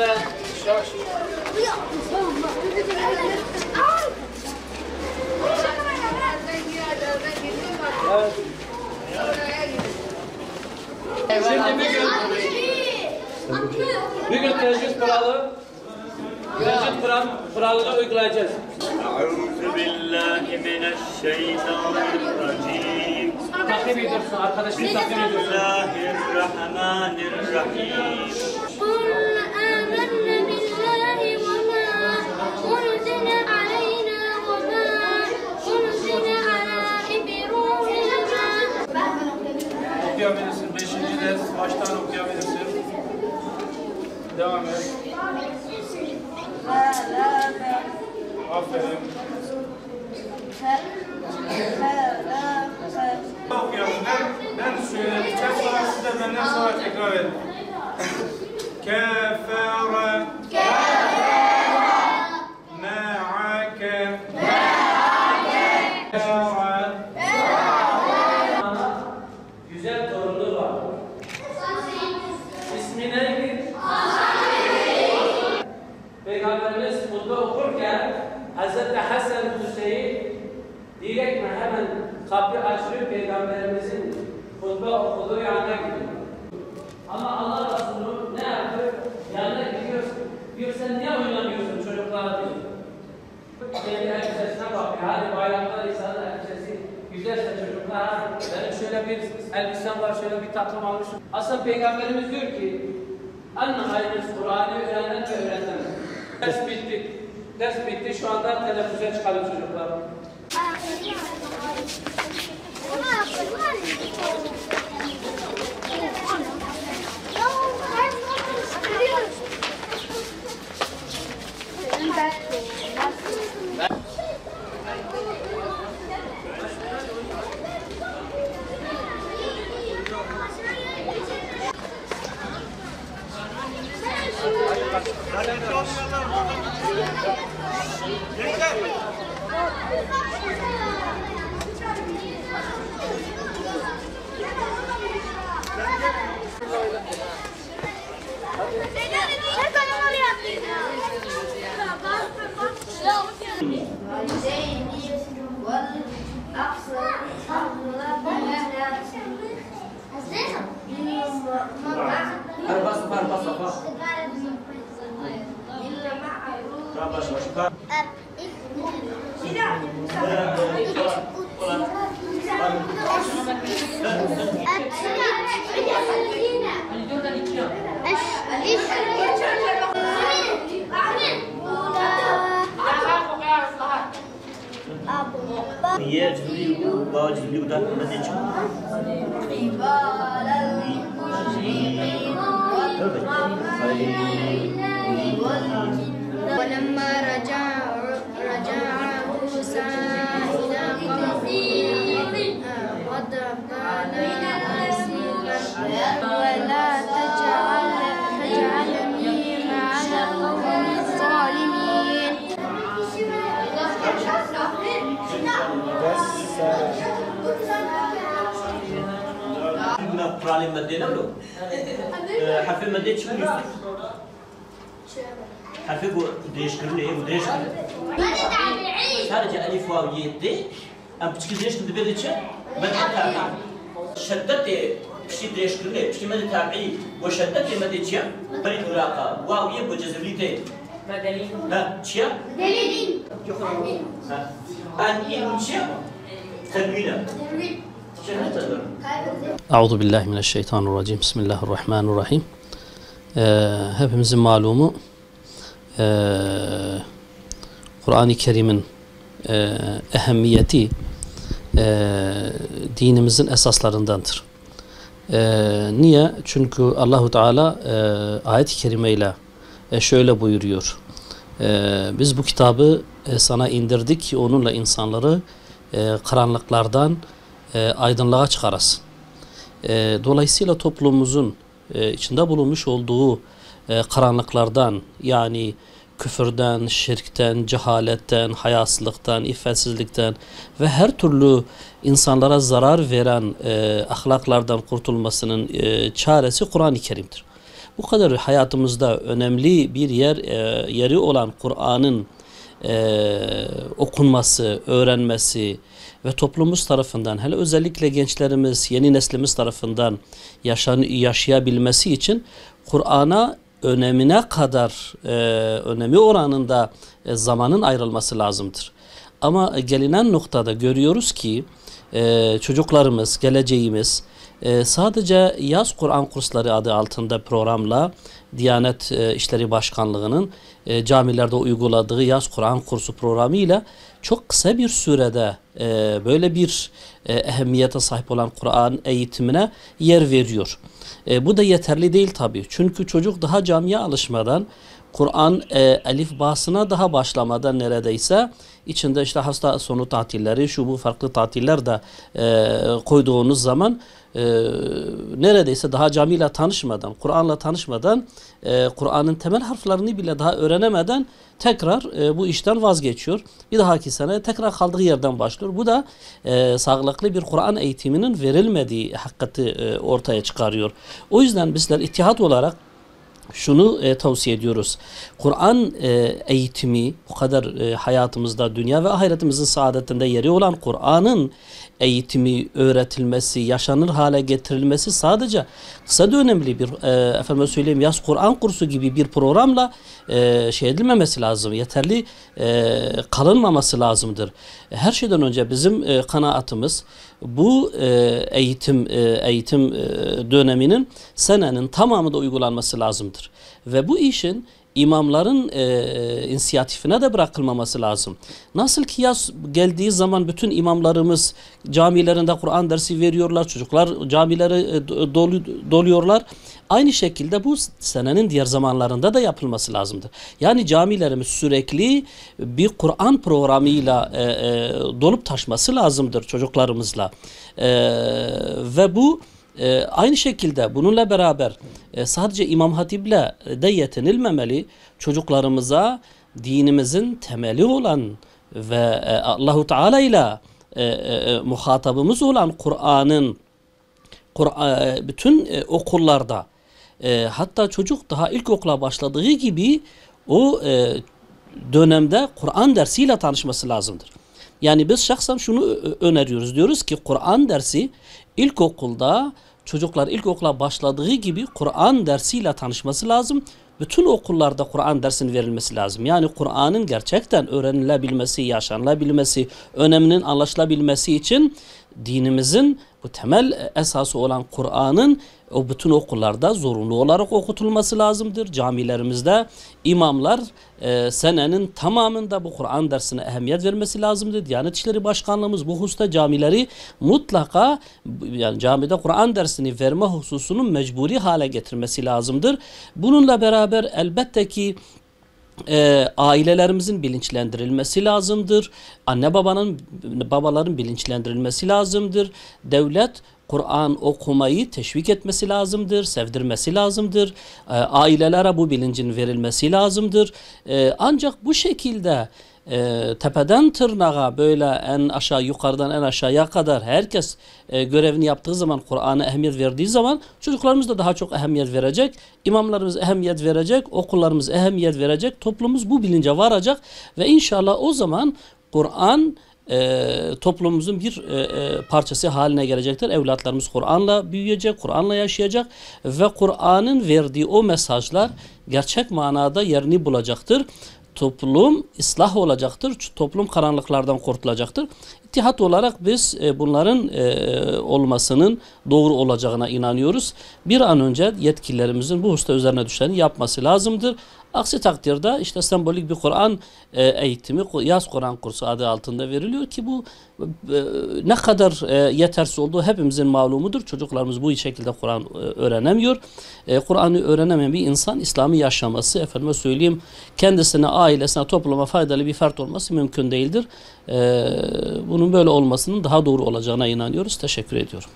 Şöyle. Evet. Şimdi bir gün tecrüz kuralını uygulayacağız. Euzu billahi mineşşeytanirracim. Takdim ediyorsun, arkadaşını takdim ediyorsun. Bismillahirrahmanirrahim. Okuyabilirsin. 5. ders baştan okuyabilirsin. Devam et. Aferin. Okuyalım. Ben söyleyeceğim sonra siz de benden sonra tekrar edin. Kefere. Me'ake. Güzel torunu var. İsmi neydi? Peygamberimiz hutbe okurken Hazreti Hasan Hüseyin direkt hemen kapı açıyor Peygamberimizin hutbe okuduğu yanına gidiyor. Ama Allah Resulü ne yapıyor? Yanına gidiyor. Diyor sen niye oynamıyorsun çocuklara diyor. Kendi elbisesine bakıyor. Hadi bayramda insanın elbisesi güzelse çocuklar. Benim şöyle bir elbisem var, şöyle bir tatlım almışım. Aslında Peygamberimiz diyor ki en hayırlısı Kur'an'ı öğrenen ve öğreten. Ders bitti. Ders bitti. Şu anda teneffüse çıkalım çocuklar. Ye cüzülü bağ cüzülü da ne çıktı? ولما رجع موسى إلى قومه غضب آسفا ولا تجعلني مع القوم الظالمين. Kur'an-ı Medine ne olur? Harfi Medine çıkıyor. Harfi bu değişkirliği, bu değişkirliği. Sadece alif vav yetti. Ama küçük değişkirliği bir için ben tabi. Şeddet küçük değişkirliği, küçük medine tabi. Bu şeddet medine çiğ. Bari duraka. Vav ye bu cezvlite. Medeni. Ha, çiğ? دليل. Ha. An inçi tedvine. Euzu billahi mineşşeytanirracim. Bismillahirrahmanirrahim. Hepimizin malumu Kur'an-ı Kerim'in ehemmiyeti dinimizin esaslarındandır. Niye? Çünkü Allahu Teala ayet-i kerimeyle şöyle buyuruyor. Biz bu kitabı sana indirdik ki onunla insanları karanlıklardan aydınlığa çıkarasın. Dolayısıyla toplumumuzun içinde bulunmuş olduğu karanlıklardan, yani küfürden, şirkten, cehaletten, hayasızlıktan, iffetsizlikten ve her türlü insanlara zarar veren ahlaklardan kurtulmasının çaresi Kur'an-ı Kerim'dir. Bu kadar hayatımızda önemli bir yeri olan Kur'an'ın okunması, öğrenmesi ve toplumumuz tarafından, hele özellikle gençlerimiz, yeni neslimiz tarafından yaşayabilmesi için Kur'an'a önemine kadar, önemi oranında zamanın ayrılması lazımdır. Ama gelinen noktada görüyoruz ki çocuklarımız, geleceğimiz sadece yaz Kur'an kursları adı altında programla Diyanet İşleri Başkanlığı'nın camilerde uyguladığı yaz Kur'an kursu programıyla çok kısa bir sürede böyle bir ehemmiyete sahip olan Kur'an eğitimine yer veriyor. Bu da yeterli değil tabii. Çünkü çocuk daha camiye alışmadan, Kur'an elif basına daha başlamadan neredeyse içinde işte hafta sonu tatilleri, şu bu farklı tatiller de koyduğunuz zaman neredeyse daha camiyle tanışmadan, Kur'an'la tanışmadan, Kur'an'ın temel harflerini bile daha öğrenemeden tekrar bu işten vazgeçiyor. Bir dahaki sene tekrar kaldığı yerden başlıyor. Bu da sağlıklı bir Kur'an eğitiminin verilmediği hakikati ortaya çıkarıyor. O yüzden bizler İttihat olarak şunu tavsiye ediyoruz. Kur'an eğitimi bu kadar hayatımızda, dünya ve ahiretimizin saadetinde yeri olan Kur'an'ın eğitimi, öğretilmesi, yaşanır hale getirilmesi sadece kısa dönemli bir efendim söyleyeyim yaz Kur'an kursu gibi bir programla şey edilmemesi lazım. Yeterli kalınmaması lazımdır. Her şeyden önce bizim kanaatimiz bu eğitim döneminin senenin tamamı da uygulanması lazımdır. Ve bu işin imamların inisiyatifine de bırakılmaması lazım. Nasıl ki yaz geldiği zaman bütün imamlarımız camilerinde Kur'an dersi veriyorlar, çocuklar camileri doluyorlar. Aynı şekilde bu senenin diğer zamanlarında da yapılması lazımdır. Yani camilerimiz sürekli bir Kur'an programıyla dolup taşması lazımdır çocuklarımızla. Ve bu aynı şekilde bununla beraber sadece İmam Hatip'le de yetinilmemeli. Çocuklarımıza dinimizin temeli olan ve Allahu Teala ile muhatabımız olan Kur'an'ın bütün okullarda hatta çocuk daha ilkokula başladığı gibi o dönemde Kur'an dersiyle tanışması lazımdır. Yani biz şahsen şunu öneriyoruz. Diyoruz ki Kur'an dersi ilkokulda çocuklar ilkokula başladığı gibi Kur'an dersiyle tanışması lazım. Bütün okullarda Kur'an dersinin verilmesi lazım. Yani Kur'an'ın gerçekten öğrenilebilmesi, yaşanılabilmesi, öneminin anlaşılabilmesi için dinimizin bu temel esası olan Kur'an'ın o bütün okullarda zorunlu olarak okutulması lazımdır. Camilerimizde imamlar senenin tamamında bu Kur'an dersine ehemmiyet vermesi lazımdır. Diyanet İşleri Başkanlığımız bu hususta camileri mutlaka yani camide Kur'an dersini verme hususunun mecburi hale getirmesi lazımdır. Bununla beraber elbette ki ailelerimizin bilinçlendirilmesi lazımdır. Anne babaların bilinçlendirilmesi lazımdır. Devlet Kur'an okumayı teşvik etmesi lazımdır, sevdirmesi lazımdır. Ailelere bu bilincin verilmesi lazımdır. Ancak bu şekilde tepeden tırnağa böyle en aşağı yukarıdan en aşağıya kadar herkes görevini yaptığı zaman Kur'an'a ehemmiyet verdiği zaman çocuklarımız da daha çok ehemmiyet verecek. İmamlarımız ehemmiyet verecek, okullarımız ehemmiyet verecek. Toplumumuz bu bilince varacak ve inşallah o zaman Kur'an toplumumuzun bir parçası haline gelecektir. Evlatlarımız Kur'an'la büyüyecek, Kur'an'la yaşayacak ve Kur'an'ın verdiği o mesajlar gerçek manada yerini bulacaktır. Toplum ıslah olacaktır. Toplum karanlıklardan kurtulacaktır. İttihat olarak biz bunların olmasının doğru olacağına inanıyoruz. Bir an önce yetkililerimizin bu hususta üzerine düşeni yapması lazımdır. Aksi takdirde işte sembolik bir Kur'an eğitimi, yaz Kur'an kursu adı altında veriliyor ki bu ne kadar yetersiz olduğu hepimizin malumudur. Çocuklarımız bu şekilde Kur'an öğrenemiyor. Kur'an'ı öğrenemeyen bir insan İslam'ı yaşaması, efendime söyleyeyim, kendisine, ailesine, topluma faydalı bir fert olması mümkün değildir. Bunun böyle olmasının daha doğru olacağına inanıyoruz. Teşekkür ediyorum.